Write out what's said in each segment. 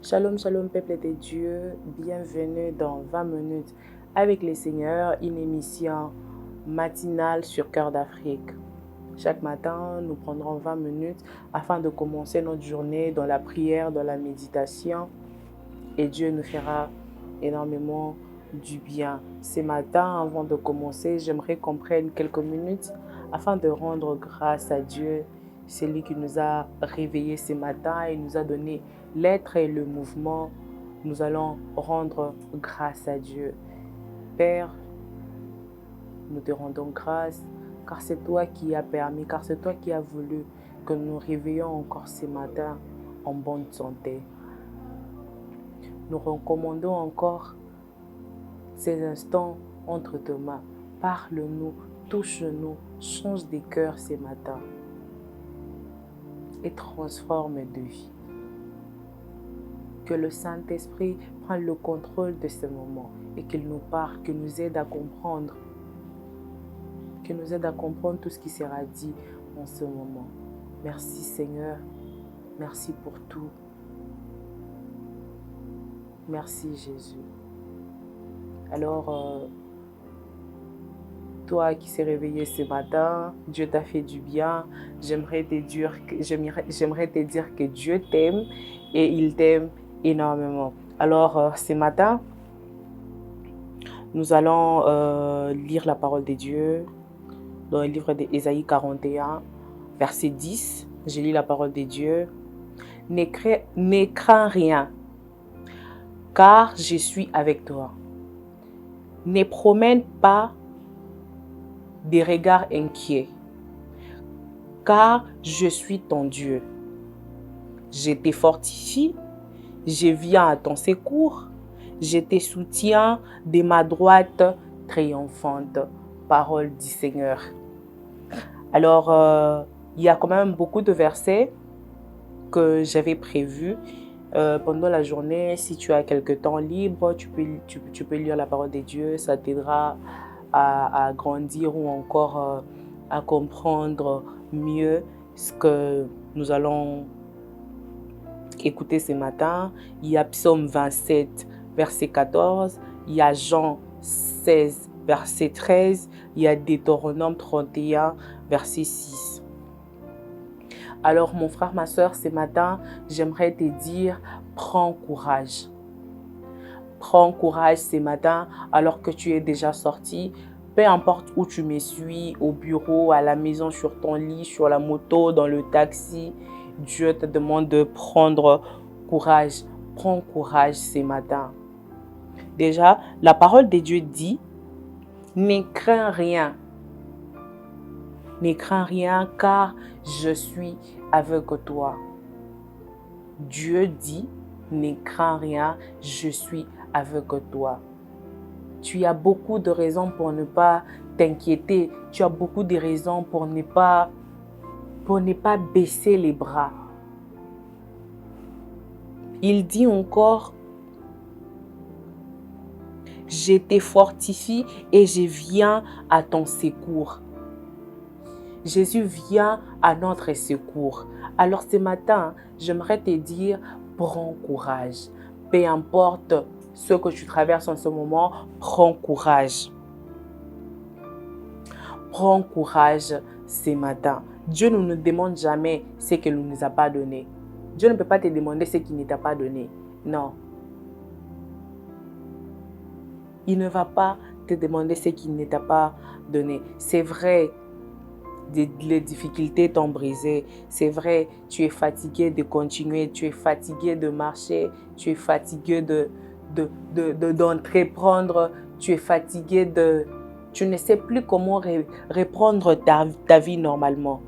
Shalom, shalom, peuple de Dieu. Bienvenue dans 20 minutes avec le Seigneur, une émission matinale sur Cœur d'Afrique. Chaque matin, nous prendrons 20 minutes afin de commencer notre journée dans la prière, dans la méditation. Et Dieu nous fera énormément du bien. Ce matin, avant de commencer, j'aimerais qu'on prenne quelques minutes afin de rendre grâce à Dieu. C'est lui qui nous a réveillés ce matin et nous a donné l'être et le mouvement. Nous allons rendre grâce à Dieu. Père, nous te rendons grâce car c'est toi qui as permis, car c'est toi qui as voulu que nous nous réveillons encore ce matin en bonne santé. Nous recommandons encore ces instants entre tes mains. Parle-nous, touche-nous, change des cœurs ce matin et transforme de vie. Que le Saint-Esprit prenne le contrôle de ce moment et qu'il nous parle, qu'il nous aide à comprendre, tout ce qui sera dit en ce moment. Merci Seigneur, merci pour tout. Merci Jésus. Alors, toi qui s'es réveillé ce matin, Dieu t'a fait du bien. J'aimerais te dire que Dieu t'aime et il t'aime énormément. Alors, ce matin, nous allons lire la parole de Dieu dans le livre d'Ésaïe 41, verset 10. Je lis la parole de Dieu. Ne crains rien, car je suis avec toi. Ne promène pas des regards inquiets, car je suis ton Dieu. Je te fortifie, je viens à ton secours, je te soutiens de ma droite triomphante. Parole du Seigneur. Alors, il y a quand même beaucoup de versets que j'avais prévus pendant la journée. Si tu as quelques temps libre, tu peux lire la parole de Dieu. Ça t'aidera à grandir ou encore à comprendre mieux ce que nous allons écouter ce matin. Il y a Psaume 27, verset 14. Il y a Jean 16, verset 13. Il y a Deutéronome 31, verset 6. Alors, mon frère, ma soeur, ce matin, j'aimerais te dire, prends courage. Prends courage ce matin alors que tu es déjà sorti. Peu importe où tu me suis, au bureau, à la maison, sur ton lit, sur la moto, dans le taxi, Dieu te demande de prendre courage. Prends courage ce matin. Déjà, la parole de Dieu dit, ne crains rien. Ne crains rien car je suis avec toi. Dieu dit, ne crains rien, je suis avec toi. Tu as beaucoup de raisons pour ne pas t'inquiéter. Tu as beaucoup de raisons pour ne pas baisser les bras. Il dit encore, je te fortifie et je viens à ton secours. Jésus vient à notre secours. Alors ce matin, j'aimerais te dire, prends courage. Peu importe ce que tu traverses en ce moment, prends courage. Prends courage ce matin. Dieu ne nous demande jamais ce qu'il ne nous a pas donné. Dieu ne peut pas te demander ce qu'il ne t'a pas donné. Non. Il ne va pas te demander ce qu'il ne t'a pas donné. C'est vrai, les difficultés t'ont brisé. C'est vrai, tu es fatigué de continuer, tu es fatigué de marcher, tu es fatigué d'entreprendre, tu es fatigué tu ne sais plus comment reprendre ta vie normalement.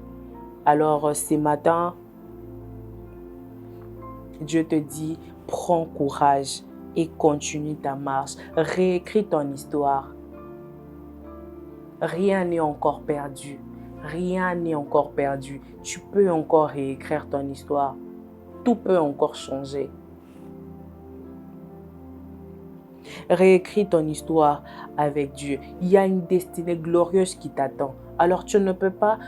Alors ce matin, Dieu te dit, prends courage et continue ta marche. Réécris ton histoire. Rien n'est encore perdu. Rien n'est encore perdu. Tu peux encore réécrire ton histoire. Tout peut encore changer. Réécris ton histoire avec Dieu. Il y a une destinée glorieuse qui t'attend. Alors tu ne peux pas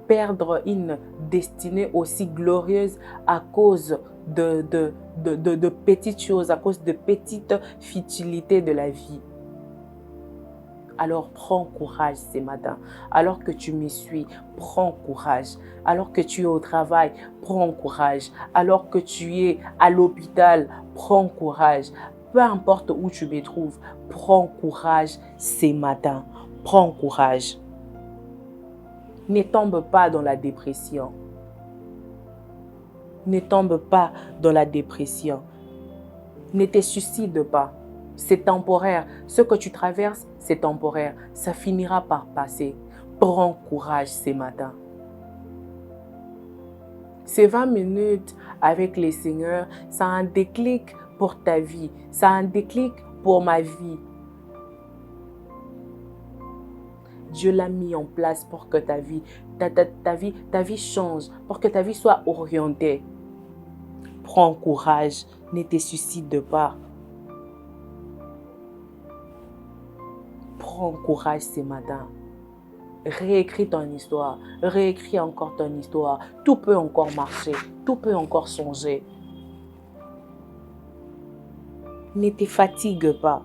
perdre une destinée aussi glorieuse à cause de petites choses, à cause de petites futilités de la vie. Alors prends courage ce matin. Alors que tu me suis, prends courage. Alors que tu es au travail, prends courage. Alors que tu es à l'hôpital, prends courage. Peu importe où tu me trouves, prends courage ce matin. Prends courage. Ne tombe pas dans la dépression. Ne tombe pas dans la dépression. Ne te suicide pas. C'est temporaire. Ce que tu traverses, c'est temporaire. Ça finira par passer. Prends courage ce matin. Ces 20 minutes avec les Seigneurs, ça a un déclic pour ta vie. Ça a un déclic pour ma vie. Dieu l'a mis en place pour que ta vie change, pour que ta vie soit orientée. Prends courage, ne te suicide pas. Prends courage ce matin. Réécris ton histoire, réécris encore ton histoire. Tout peut encore marcher, tout peut encore changer. Ne te fatigue pas,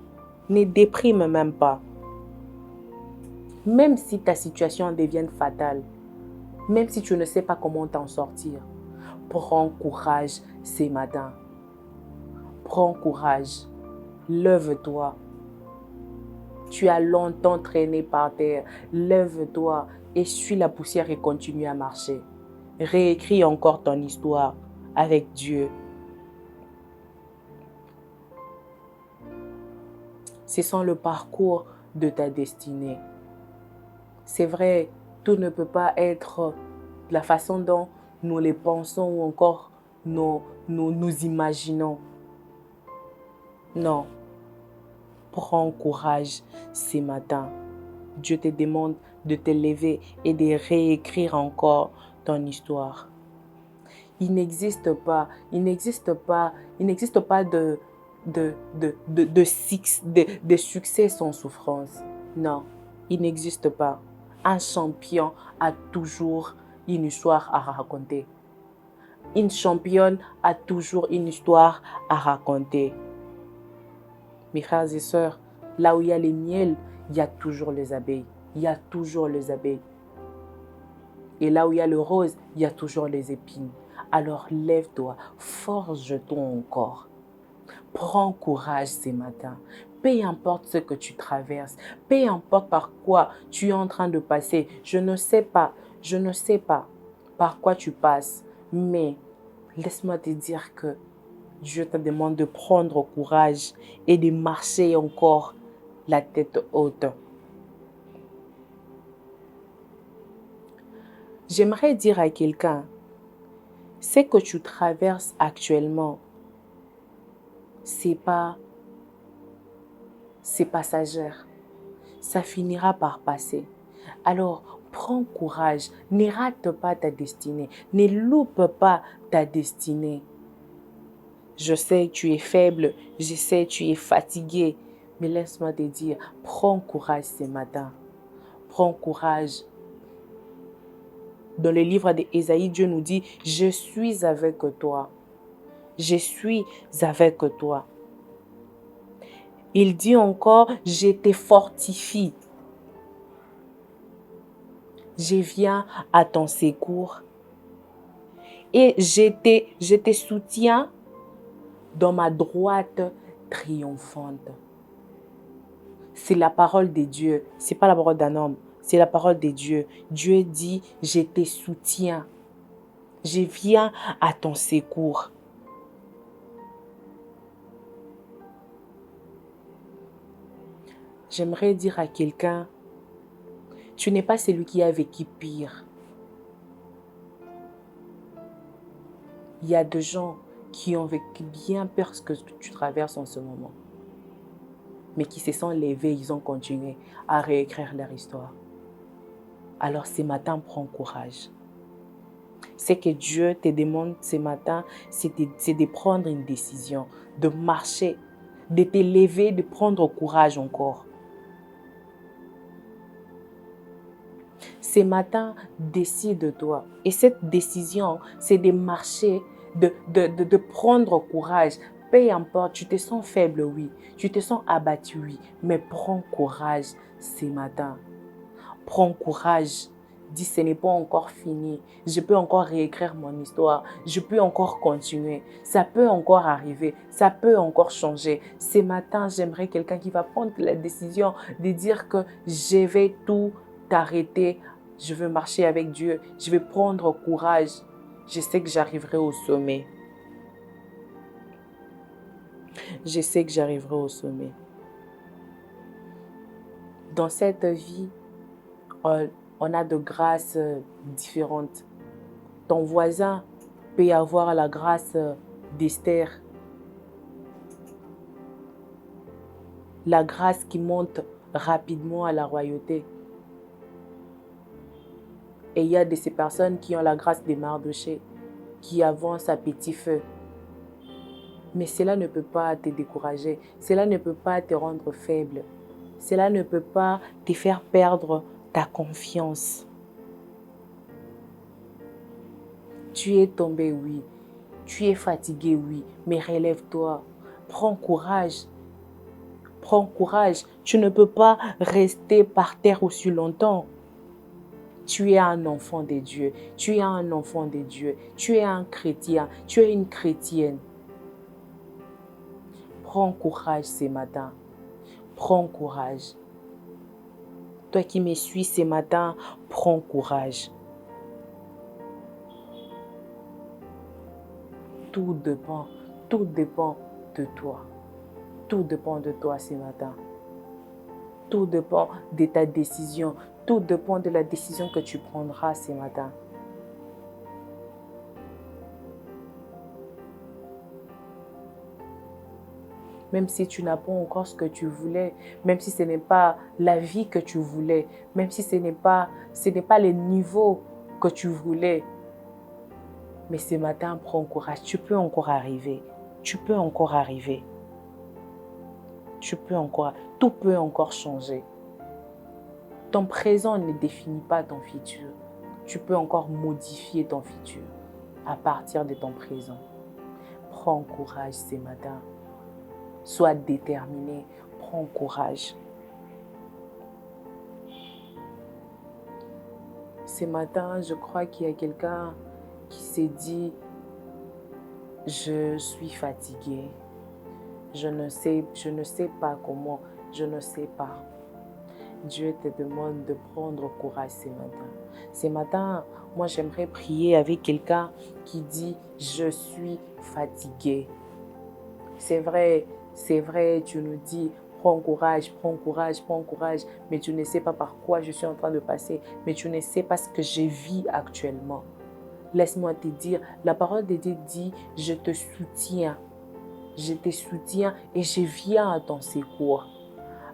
ne déprime même pas. Même si ta situation devient fatale, même si tu ne sais pas comment t'en sortir, prends courage ce matin. Prends courage, lève-toi. Tu as longtemps traîné par terre. Lève-toi, essuie la poussière et continue à marcher. Réécris encore ton histoire avec Dieu. Ce sont le parcours de ta destinée. C'est vrai, tout ne peut pas être de la façon dont nous les pensons ou encore nous imaginons. Non. Prends courage ce matin. Dieu te demande de te lever et de réécrire encore ton histoire. Il n'existe pas de succès sans souffrance. Non, il n'existe pas. Un champion a toujours une histoire à raconter. Une championne a toujours une histoire à raconter. Mes frères et sœurs, là où il y a les miels, il y a toujours les abeilles. Il y a toujours les abeilles. Et là où il y a le rose, il y a toujours les épines. Alors lève-toi, forge-toi encore. Prends courage ce matin. Peu importe ce que tu traverses, peu importe par quoi tu es en train de passer. Je ne sais pas par quoi tu passes. Mais laisse-moi te dire que Dieu te demande de prendre courage et de marcher encore la tête haute. J'aimerais dire à quelqu'un, ce que tu traverses actuellement, c'est passager. Ça finira par passer. Alors, prends courage, ne rate pas ta destinée, ne loupe pas ta destinée. Je sais que tu es faible, je sais que tu es fatigué, mais laisse-moi te dire, prends courage ce matin. Prends courage. Dans le livre d'Ésaïe, Dieu nous dit, je suis avec toi. Je suis avec toi. Il dit encore, je te fortifie. Je viens à ton secours. Et je te soutiens dans ma droite triomphante. C'est la parole de Dieu. Ce n'est pas la parole d'un homme. C'est la parole de Dieu. Dieu dit, je te soutiens. Je viens à ton secours. J'aimerais dire à quelqu'un, tu n'es pas celui qui a vécu pire. Il y a des gens qui ont vécu bien pire que ce que tu traverses en ce moment. Mais qui se sont levés, ils ont continué à réécrire leur histoire. Alors ce matin, prends courage. Ce que Dieu te demande ce matin, c'est de prendre une décision, de marcher, de te lever, de prendre courage encore. Ce matin, décide-toi. Et cette décision, c'est de marcher, de prendre courage. Peu importe, tu te sens faible, oui. Tu te sens abattu, oui. Mais prends courage ce matin. Prends courage. Dis, ce n'est pas encore fini. Je peux encore réécrire mon histoire. Je peux encore continuer. Ça peut encore arriver. Ça peut encore changer. Ce matin, j'aimerais quelqu'un qui va prendre la décision de dire que je vais tout arrêter. Je veux marcher avec Dieu. Je vais prendre courage. Je sais que j'arriverai au sommet. Je sais que j'arriverai au sommet. Dans cette vie, on a de grâces différentes. Ton voisin peut avoir la grâce d'Esther, la grâce qui monte rapidement à la royauté. Et il y a de ces personnes qui ont la grâce de Mardochée, qui avancent à petit feu. Mais cela ne peut pas te décourager, cela ne peut pas te rendre faible, cela ne peut pas te faire perdre ta confiance. Tu es tombé, oui. Tu es fatigué, oui. Mais relève-toi. Prends courage. Prends courage. Tu ne peux pas rester par terre aussi longtemps. Tu es un enfant de Dieu. Tu es un enfant de Dieu. Tu es un chrétien. Tu es une chrétienne. Prends courage ce matin. Prends courage. Toi qui me suis ce matin, prends courage. Tout dépend de toi. Tout dépend de toi ce matin. Tout dépend de ta décision. Tout dépend de la décision que tu prendras ce matin. Même si tu n'as pas encore ce que tu voulais, même si ce n'est pas la vie que tu voulais, même si ce n'est pas le niveau que tu voulais. Mais ce matin, prends courage. Tu peux encore arriver. Tu peux encore arriver. Tu peux encore. Tout peut encore changer. Ton présent ne définit pas ton futur. Tu peux encore modifier ton futur à partir de ton présent. Prends courage ce matin. Sois déterminé. Prends courage. Ce matin, je crois qu'il y a quelqu'un qui s'est dit « Je suis fatigué. Je ne sais pas comment. Je ne sais pas. » Dieu te demande de prendre courage ce matin. Ce matin, moi j'aimerais prier avec quelqu'un qui dit « Je suis fatigué ». C'est vrai, tu nous dis « Prends courage, prends courage, prends courage », mais tu ne sais pas par quoi je suis en train de passer, mais tu ne sais pas ce que je vis actuellement. Laisse-moi te dire, la parole de Dieu dit « Je te soutiens et je viens à ton secours ».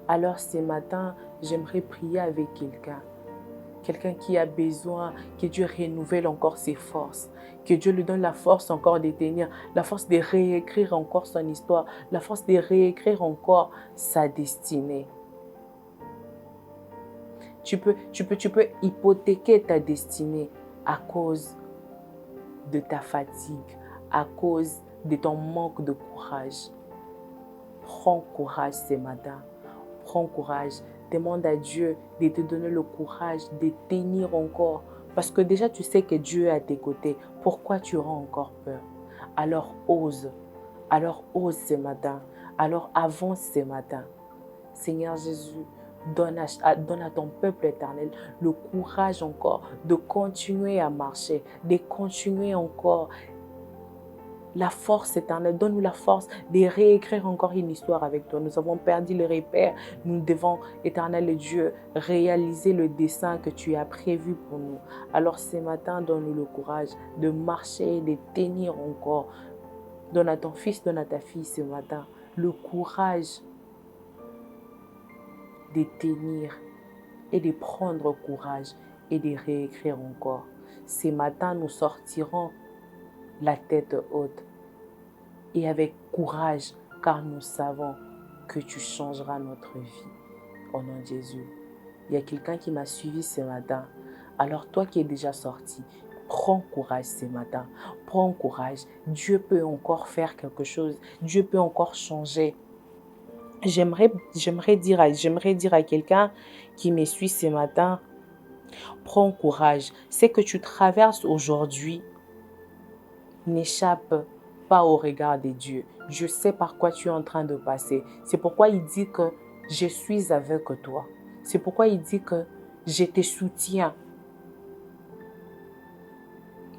Alors ce matin, j'aimerais prier avec quelqu'un qui a besoin que Dieu renouvelle encore ses forces, que Dieu lui donne la force encore de tenir, la force de réécrire encore son histoire, la force de réécrire encore sa destinée. Tu peux hypothéquer ta destinée à cause de ta fatigue, à cause de ton manque de courage. Prends courage ce matin. Prends courage. Demande à Dieu de te donner le courage de tenir encore. Parce que déjà, tu sais que Dieu est à tes côtés. Pourquoi tu auras encore peur? Alors ose. Alors ose ce matin. Alors avance ce matin. Seigneur Jésus, donne à ton peuple éternel le courage encore de continuer à marcher, de continuer encore. La force éternelle, donne-nous la force de réécrire encore une histoire avec toi. Nous avons perdu le repère. Nous devons, éternel Dieu, réaliser le dessein que tu as prévu pour nous. Alors ce matin, donne-nous le courage de marcher, de tenir encore. Donne à ton fils, donne à ta fille ce matin le courage de tenir et de prendre courage et de réécrire encore. Ce matin, nous sortirons la tête haute et avec courage, car nous savons que tu changeras notre vie. Au nom de Jésus. Il y a quelqu'un qui m'a suivi ce matin. Alors toi qui es déjà sorti, prends courage ce matin. Prends courage. Dieu peut encore faire quelque chose. Dieu peut encore changer. J'aimerais dire à quelqu'un qui me suit ce matin, prends courage. Ce que tu traverses aujourd'hui n'échappe pas au regard de Dieu. Dieu sait par quoi tu es en train de passer. C'est pourquoi il dit que je suis avec toi. C'est pourquoi il dit que je te soutiens.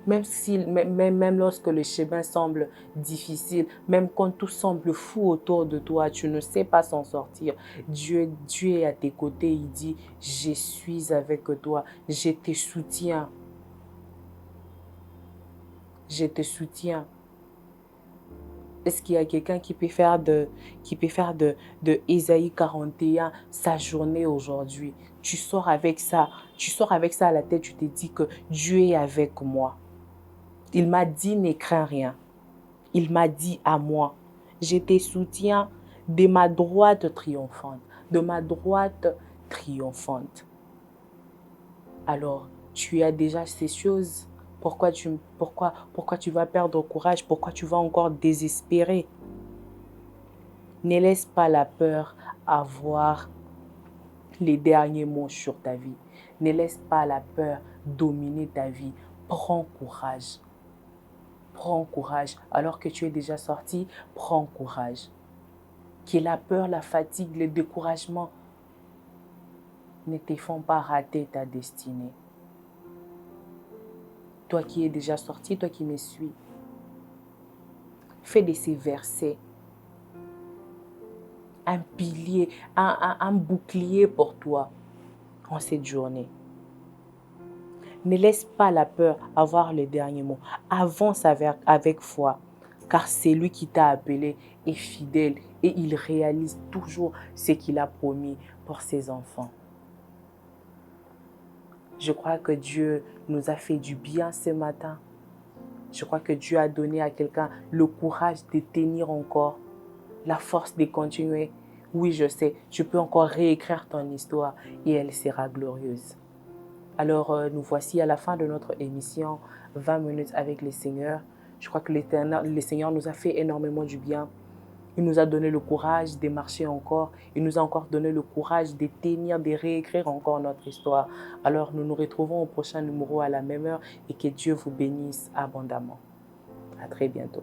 Même lorsque le chemin semble difficile, même quand tout semble fou autour de toi, tu ne sais pas s'en sortir. Dieu est à tes côtés. Il dit, je suis avec toi. Je te soutiens. Je te soutiens. Est-ce qu'il y a quelqu'un qui peut faire de Ésaïe 41 sa journée aujourd'hui? Tu sors avec ça à la tête, tu te dis que Dieu est avec moi. Il m'a dit, ne crains rien. Il m'a dit à moi, je te soutiens de ma droite triomphante, de ma droite triomphante. Alors, tu as déjà ces choses. Pourquoi tu vas perdre courage? Pourquoi tu vas encore désespérer? Ne laisse pas la peur avoir les derniers mots sur ta vie. Ne laisse pas la peur dominer ta vie. Prends courage. Prends courage. Alors que tu es déjà sorti, prends courage. Que la peur, la fatigue, le découragement ne te font pas rater ta destinée. Toi qui es déjà sorti, toi qui me suis, fais de ces versets un pilier, un bouclier pour toi en cette journée. Ne laisse pas la peur avoir le dernier mot. Avance avec foi, car c'est lui qui t'a appelé est fidèle et il réalise toujours ce qu'il a promis pour ses enfants. Je crois que Dieu nous a fait du bien ce matin. Je crois que Dieu a donné à quelqu'un le courage de tenir encore, la force de continuer. Oui, je sais, tu peux encore réécrire ton histoire et elle sera glorieuse. Alors, nous voici à la fin de notre émission 20 minutes avec le Seigneur. Je crois que le Seigneur nous a fait énormément du bien. Il nous a donné le courage de marcher encore. Il nous a encore donné le courage de tenir, de réécrire encore notre histoire. Alors, nous nous retrouvons au prochain numéro à la même heure et que Dieu vous bénisse abondamment. À très bientôt.